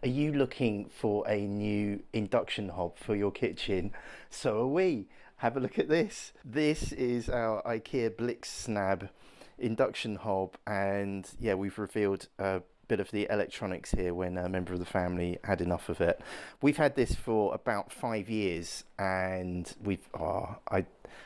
Are you looking for a new induction hob for your kitchen? So are we. Have a look at this. This is our IKEA BLIXTSNABB induction hob, and yeah, we've revealed a bit of the electronics here when a member of the family had enough of it. We've had this for about 5 years, and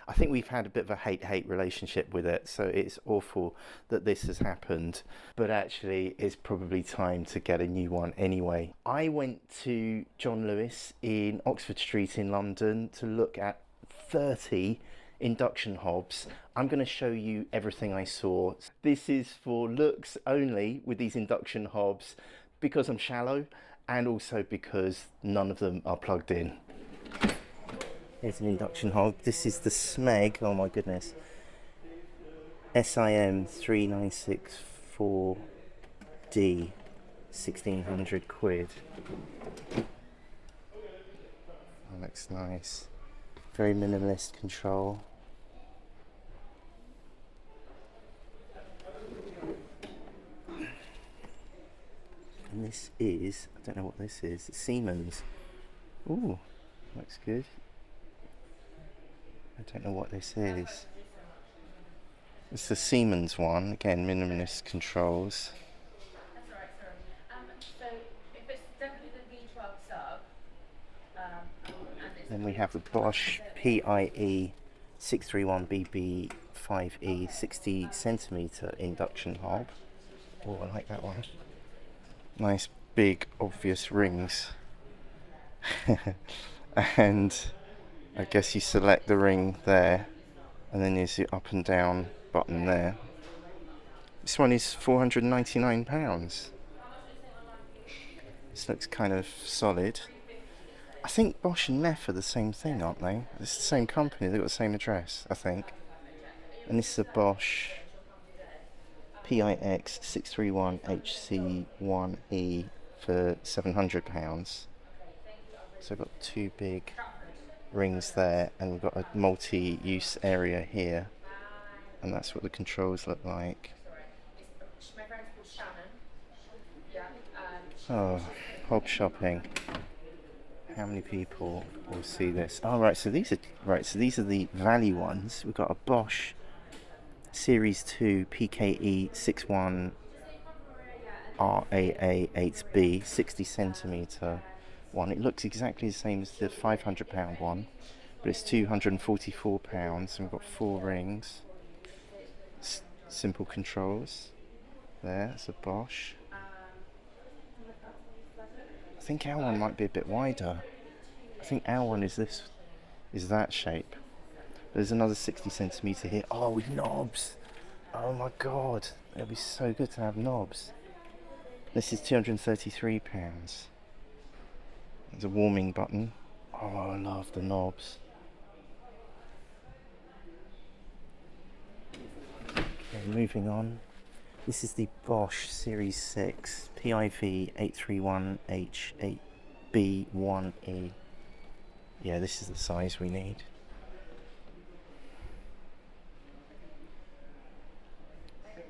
I think we've had a bit of a hate-hate relationship with it, so it's awful that this has happened, but actually it's probably time to get a new one anyway. I went to John Lewis in Oxford Street in London to look at 30 induction hobs. I'm going to show you everything I saw. This is for looks only with these induction hobs, because I'm shallow and also because none of them are plugged in. Here's an induction hob. This is the Smeg, oh my goodness, SIM3964D, 1600 quid. That looks nice. Very minimalist control. And this is, I don't know what this is, it's Siemens. Ooh, looks good. I don't know what this is. It's the Siemens one, again, minimalist controls. That's alright, sorry. So if it's definitely the V12 sub, then we have the Bosch PIE631BB5E 60cm induction hob. Oh, I like that one. Nice big obvious rings. And I guess you select the ring there, and then there's the up and down button there. This one is £499. This looks kind of solid. I think Bosch and Neff are the same thing, aren't they? It's the same company, they've got the same address, I think. And this is a Bosch PIX631HC1E for £700. So I've got two big rings there, and we've got a multi-use area here, and that's what the controls look like. Oh, hob shopping. How many people will see this? Oh, right, so these are the value ones. We've got a Bosch Series 2 PKE61RAA8B 60cm one. It looks exactly the same as the £500 one, but it's £244, and we've got 4 rings. Simple controls. There, that's a Bosch. I think our one might be a bit wider. I think our one is that shape. There's another 60cm here. Oh, with knobs. Oh my god, it'd be so good to have knobs. This is £233. There's a warming button. Oh, I love the knobs. Okay, moving on. This is the Bosch Series 6 PIV831HC1E. Yeah, this is the size we need.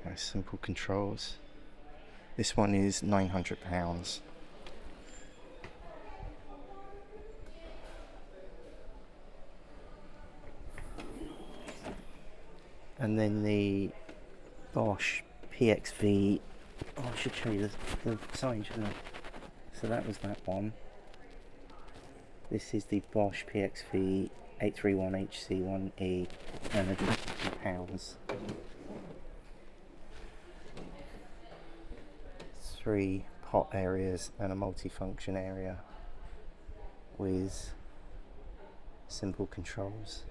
Nice simple controls. This one is £900. And then the Bosch PXV. Oh, I should show you the sign, shouldn't I? So that was that one. This is the Bosch PXV831HC1E, and £50. 3 pot areas and a multifunction area with simple controls.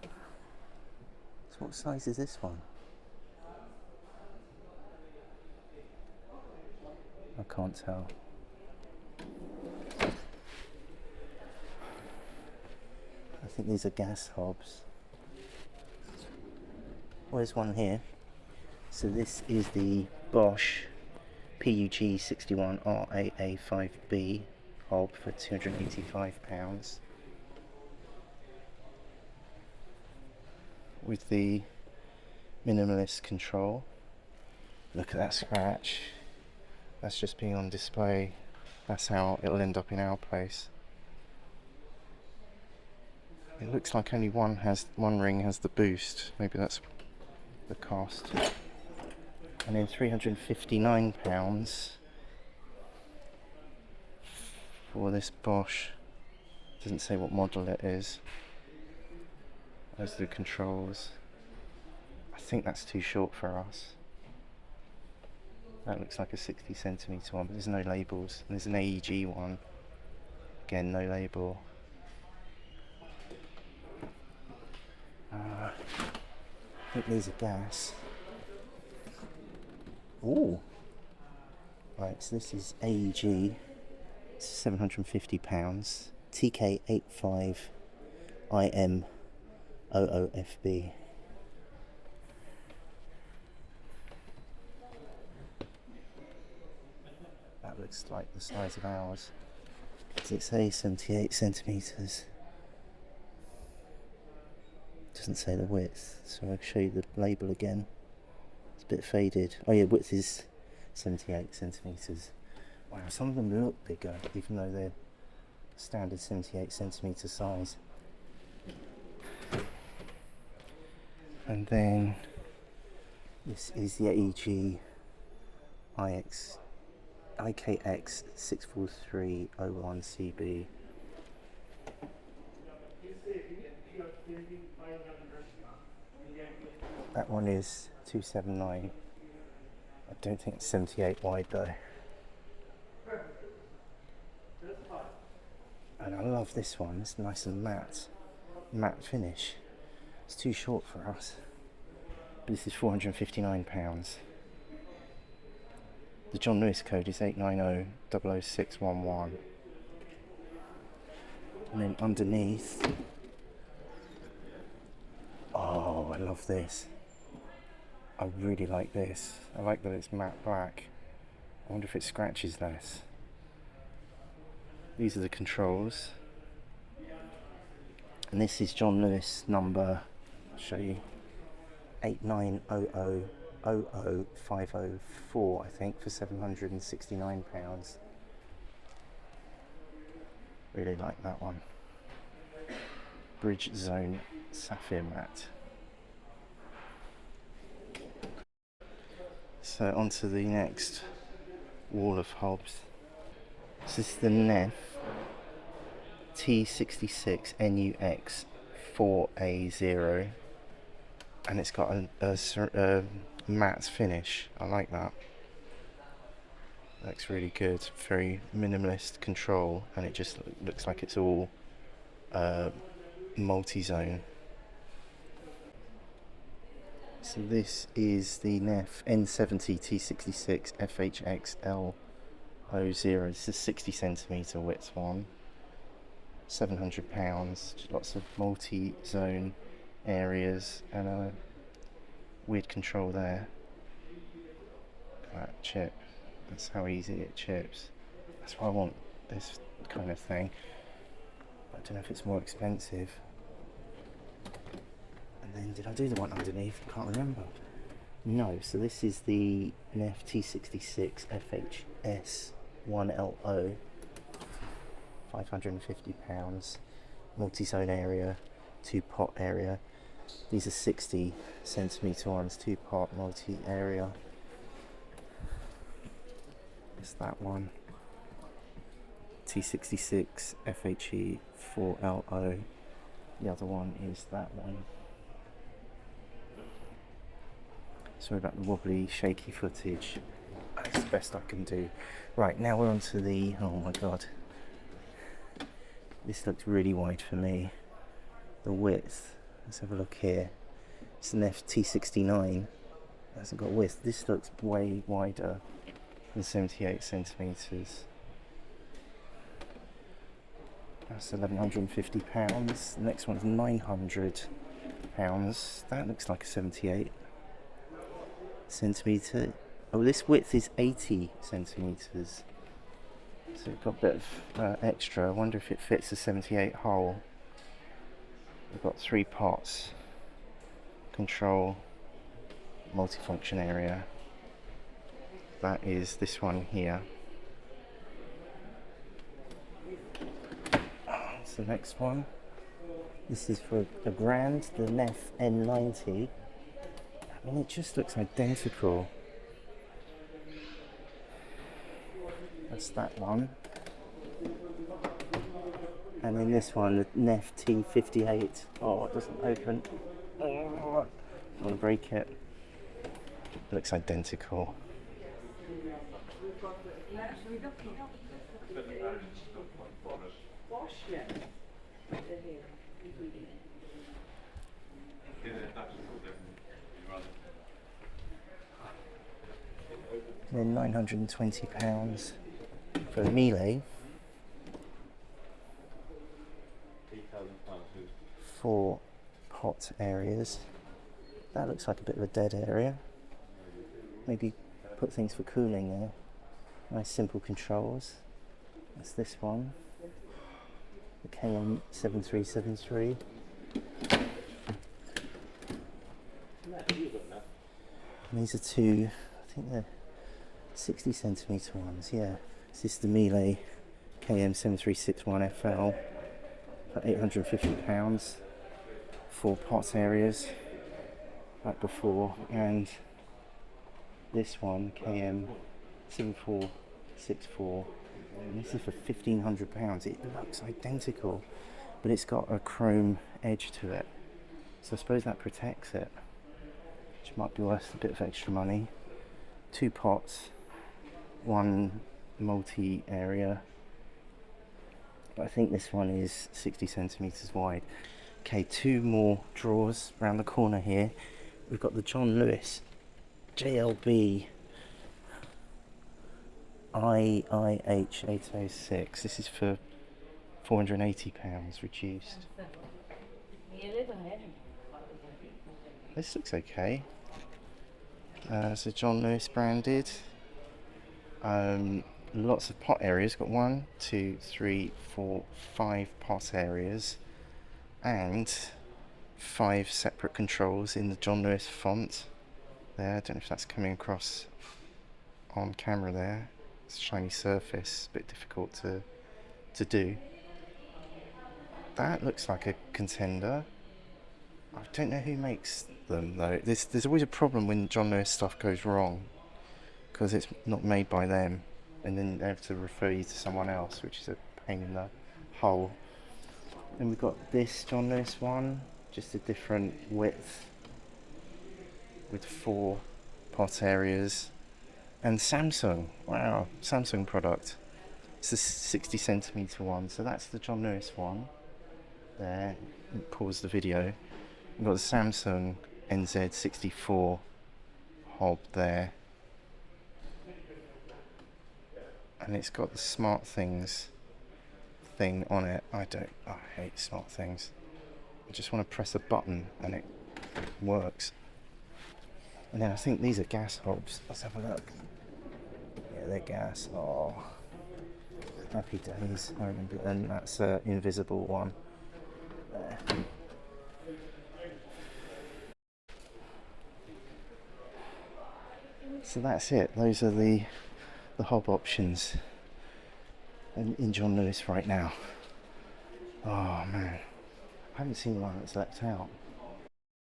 So what size is this one? I can't tell. I think these are gas hobs. Where's one here? So this is the Bosch PIG61RAA5B hob for £285 with the minimalist control. Look at that scratch. That's just being on display. That's how it'll end up in our place. It looks like only one ring has the boost. Maybe that's the cost. And then £359 for this Bosch. Doesn't say what model it is. Those are the controls. I think that's too short for us. That looks like a 60cm one, but there's no labels. And there's an AEG one. Again, no label. I think these are gas. Ooh. Right, so this is AEG, £750, TK85IM00FB. That looks like the size of ours. Does it say 78 centimetres? Doesn't say the width, so I'll show you the label again. It's a bit faded. Oh yeah, width is 78 centimetres. Wow, some of them look bigger, even though they're standard 78 centimetre size. And then this is the AEG IKX64301CB. That one is 279. I don't think it's 78 wide though. And I love this one. It's nice and matte finish. It's too short for us. But this is £459. The John Lewis code is 890-00611. And then underneath, oh, I love this. I really like this. I like that it's matte black. I wonder if it scratches less. These are the controls. And this is John Lewis number, I'll show you, 890000504, I think, for £769. Really like that one. Bridge Zone SaphirMatt. So on to the next wall of hobs. This is the Neff T66NUX4A0, and it's got a matte finish. I like that. Looks really good. Very minimalist control, and it just looks like it's all multi-zone. So this is the Neff N70 T66FHX4L0. This is 60cm width one. £700. Lots of multi-zone areas and a weird control there. That chip. That's how easy it chips. That's why I want this kind of thing. I don't know if it's more expensive. And then did I do the one underneath? I can't remember. No, so this is the Neff T66FHS1L0. £550. Multi-zone area, 2-pot area. These are 60cm ones, 2-pot multi-area. It's that one. T66FHE4L0. The other one is that one. Sorry about the wobbly, shaky footage. That's the best I can do. Right, now we're on to the, oh my god. This looks really wide for me. The width, let's have a look here. It's an T69. It hasn't got width. This looks way wider than 78 centimetres. That's £1,150. The next one's £900. That looks like a 78 centimetre. Oh, this width is 80 centimetres. So we've got a bit of extra. I wonder if it fits a 78 hole. We've got 3 pots, control, multifunction area. That is this one here. That's the next one. This is for a brand, the Neff N90. I mean, it just looks identical. That's that one. And then this one, the Neff T58. Oh, it doesn't open. Oh, I want to break it. It looks identical. And then £920 for a Miele. 4 pot areas. That looks like a bit of a dead area. Maybe put things for cooling there. Nice simple controls. That's this one. The KM7373. And these are two, I think they're 60 centimetre ones, yeah. This is the Miele KM7361FL for £850. 4 pot areas, like before, and this one KM7464, and this is for £1,500. It looks identical, but it's got a chrome edge to it, so I suppose that protects it, which might be worth a bit of extra money. 2 pots, 1 multi-area, but I think this one is 60 centimetres wide. Okay, 2 more drawers around the corner here. We've got the Lewis JLBIIH806. This is for £480 reduced. This looks okay. So Lewis branded. Lots of pot areas. Got 1, 2, 3, 4, 5 pot areas, and 5 separate controls in the Lewis font. There, I don't know if that's coming across on camera there. It's a shiny surface, a bit difficult to do. That looks like a contender. I don't know who makes them though. There's always a problem when Lewis stuff goes wrong, because it's not made by them, and then they have to refer you to someone else, which is a pain in the hole. And we've got this Lewis one, just a different width, with 4 pot areas. And Samsung, wow, Samsung product. It's a 60 centimetre one, so that's the Lewis one. There, pause the video. We've got the Samsung NZ64 hob there. And it's got the smart things thing on it. I hate smart things. I just want to press a button and it works. And then I think these are gas hobs. Let's have a look. Yeah, they're gas. Oh, happy days. I remember. And that's an invisible one. There. So that's it. Those are the hob options in Lewis right now. Oh man, I haven't seen one that's left out.